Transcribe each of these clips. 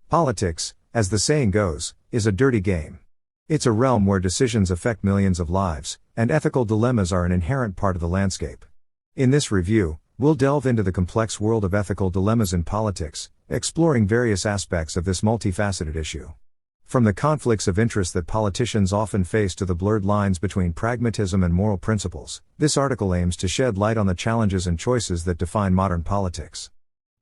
Politics, as the saying goes, is a dirty game. It's a realm where decisions affect millions of lives, and ethical dilemmas are an inherent part of the landscape. In this review, we'll delve into the complex world of ethical dilemmas in politics, exploring various aspects of this multifaceted issue. From the conflicts of interest that politicians often face to the blurred lines between pragmatism and moral principles, this article aims to shed light on the challenges and choices that define modern politics.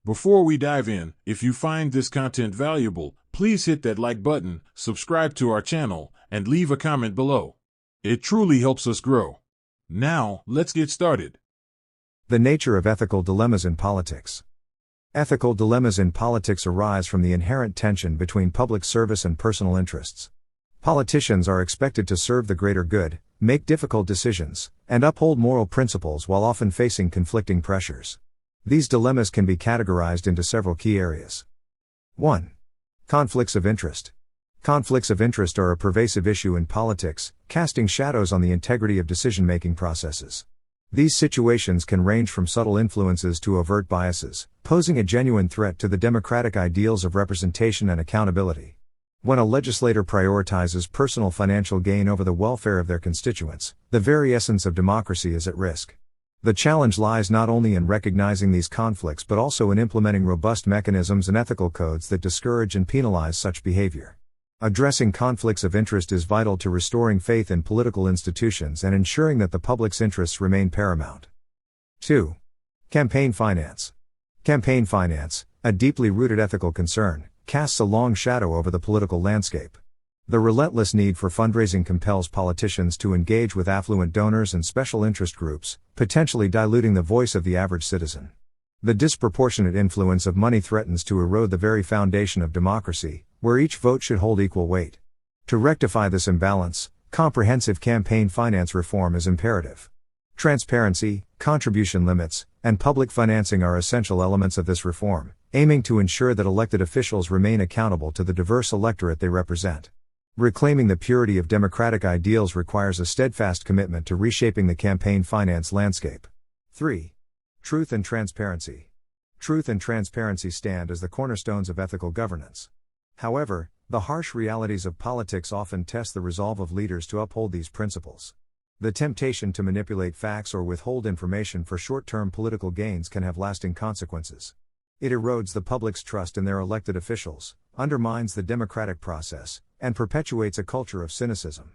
Before we dive in, if you find this content valuable, please hit that like button, subscribe to our channel, and leave a comment below. It truly helps us grow. Now, let's get started. The nature of ethical dilemmas in politics. Ethical dilemmas in politics arise from the inherent tension between public service and personal interests. Politicians are expected to serve the greater good, make difficult decisions, and uphold moral principles while often facing conflicting pressures. These dilemmas can be categorized into several key areas. 1. Conflicts of interest. Conflicts of interest are a pervasive issue in politics, casting shadows on the integrity of decision-making processes. These situations can range from subtle influences to overt biases, posing a genuine threat to the democratic ideals of representation and accountability. When a legislator prioritizes personal financial gain over the welfare of their constituents, the very essence of democracy is at risk. The challenge lies not only in recognizing these conflicts but also in implementing robust mechanisms and ethical codes that discourage and penalize such behavior. Addressing conflicts of interest is vital to restoring faith in political institutions and ensuring that the public's interests remain paramount. 2. Campaign finance. Campaign finance, a deeply rooted ethical concern, casts a long shadow over the political landscape. The relentless need for fundraising compels politicians to engage with affluent donors and special interest groups, potentially diluting the voice of the average citizen. The disproportionate influence of money threatens to erode the very foundation of democracy, where each vote should hold equal weight. To rectify this imbalance, comprehensive campaign finance reform is imperative. Transparency, contribution limits, and public financing are essential elements of this reform, aiming to ensure that elected officials remain accountable to the diverse electorate they represent. Reclaiming the purity of democratic ideals requires a steadfast commitment to reshaping the campaign finance landscape. 3. Truth and transparency. Truth and transparency stand as the cornerstones of ethical governance. However, the harsh realities of politics often test the resolve of leaders to uphold these principles. The temptation to manipulate facts or withhold information for short-term political gains can have lasting consequences. It erodes the public's trust in their elected officials, undermines the democratic process, and perpetuates a culture of cynicism.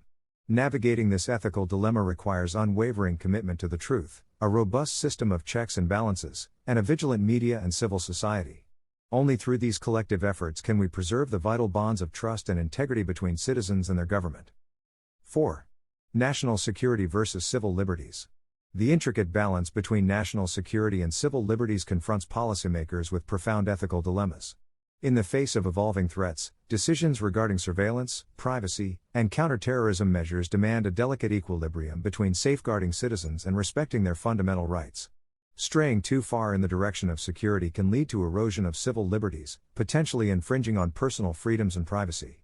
Navigating this ethical dilemma requires unwavering commitment to the truth, a robust system of checks and balances, and a vigilant media and civil society. Only through these collective efforts can we preserve the vital bonds of trust and integrity between citizens and their government. 4. National security versus civil liberties. The intricate balance between national security and civil liberties confronts policymakers with profound ethical dilemmas. In the face of evolving threats, decisions regarding surveillance, privacy, and counterterrorism measures demand a delicate equilibrium between safeguarding citizens and respecting their fundamental rights. Straying too far in the direction of security can lead to erosion of civil liberties, potentially infringing on personal freedoms and privacy.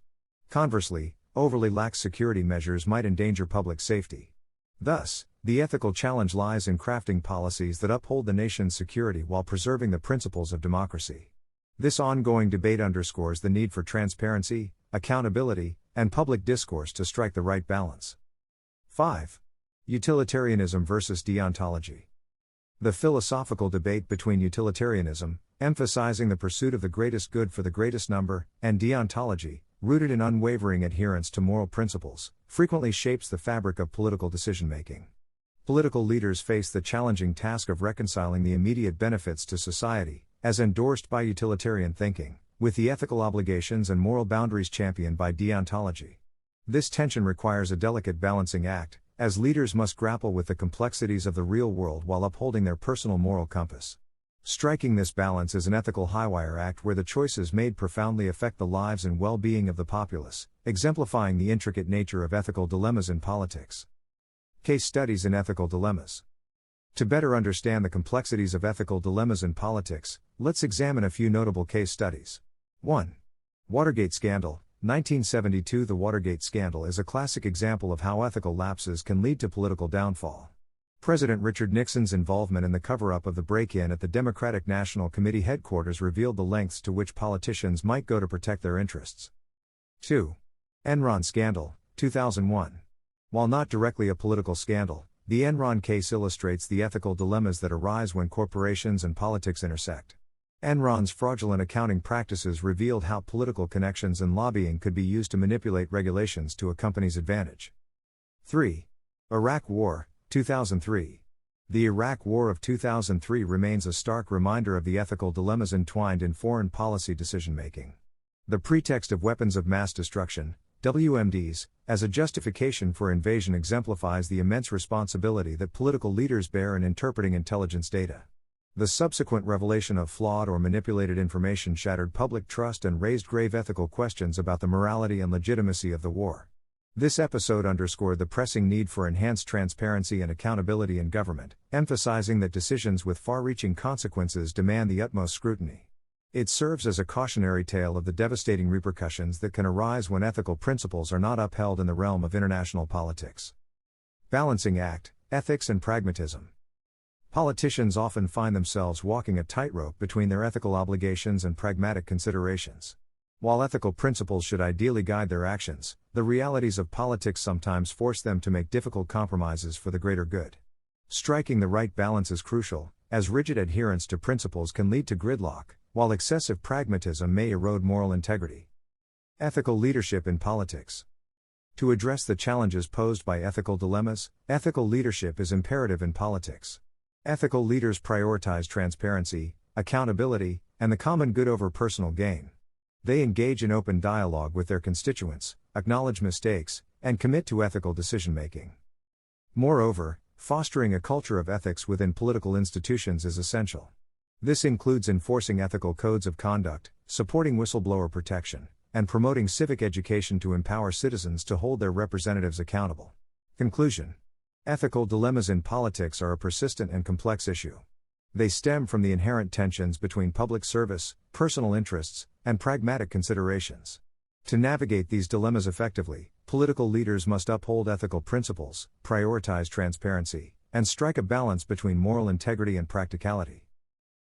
Conversely, overly lax security measures might endanger public safety. Thus, the ethical challenge lies in crafting policies that uphold the nation's security while preserving the principles of democracy. This ongoing debate underscores the need for transparency, accountability, and public discourse to strike the right balance. 5. Utilitarianism versus deontology. The philosophical debate between utilitarianism, emphasizing the pursuit of the greatest good for the greatest number, and deontology, rooted in unwavering adherence to moral principles, frequently shapes the fabric of political decision-making. Political leaders face the challenging task of reconciling the immediate benefits to society, as endorsed by utilitarian thinking, with the ethical obligations and moral boundaries championed by deontology. This tension requires a delicate balancing act, as leaders must grapple with the complexities of the real world while upholding their personal moral compass. Striking this balance is an ethical highwire act where the choices made profoundly affect the lives and well-being of the populace, exemplifying the intricate nature of ethical dilemmas in politics. Case studies in ethical dilemmas. To better understand the complexities of ethical dilemmas in politics, let's examine a few notable case studies. 1. Watergate Scandal, 1972. The Watergate scandal is a classic example of how ethical lapses can lead to political downfall. President Richard Nixon's involvement in the cover-up of the break-in at the Democratic National Committee headquarters revealed the lengths to which politicians might go to protect their interests. 2. Enron scandal, 2001. While not directly a political scandal, the Enron case illustrates the ethical dilemmas that arise when corporations and politics intersect. Enron's fraudulent accounting practices revealed how political connections and lobbying could be used to manipulate regulations to a company's advantage. 3. Iraq War, 2003. The Iraq War of 2003 remains a stark reminder of the ethical dilemmas entwined in foreign policy decision-making. The pretext of weapons of mass destruction, WMDs, as a justification for invasion exemplifies the immense responsibility that political leaders bear in interpreting intelligence data. The subsequent revelation of flawed or manipulated information shattered public trust and raised grave ethical questions about the morality and legitimacy of the war. This episode underscored the pressing need for enhanced transparency and accountability in government, emphasizing that decisions with far-reaching consequences demand the utmost scrutiny. It serves as a cautionary tale of the devastating repercussions that can arise when ethical principles are not upheld in the realm of international politics. Balancing act, ethics and pragmatism. Politicians often find themselves walking a tightrope between their ethical obligations and pragmatic considerations. While ethical principles should ideally guide their actions, the realities of politics sometimes force them to make difficult compromises for the greater good. Striking the right balance is crucial, as rigid adherence to principles can lead to gridlock, while excessive pragmatism may erode moral integrity. Ethical leadership in politics. To address the challenges posed by ethical dilemmas, ethical leadership is imperative in politics. Ethical leaders prioritize transparency, accountability, and the common good over personal gain. They engage in open dialogue with their constituents, acknowledge mistakes, and commit to ethical decision-making. Moreover, fostering a culture of ethics within political institutions is essential. This includes enforcing ethical codes of conduct, supporting whistleblower protection, and promoting civic education to empower citizens to hold their representatives accountable. Conclusion. Ethical dilemmas in politics are a persistent and complex issue. They stem from the inherent tensions between public service, personal interests, and pragmatic considerations. To navigate these dilemmas effectively, political leaders must uphold ethical principles, prioritize transparency, and strike a balance between moral integrity and practicality.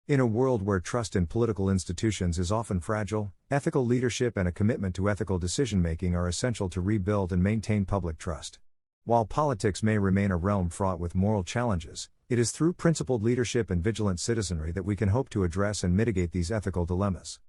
In a world where trust in political institutions is often fragile, ethical leadership and a commitment to ethical decision-making are essential to rebuild and maintain public trust. While politics may remain a realm fraught with moral challenges, it is through principled leadership and vigilant citizenry that we can hope to address and mitigate these ethical dilemmas.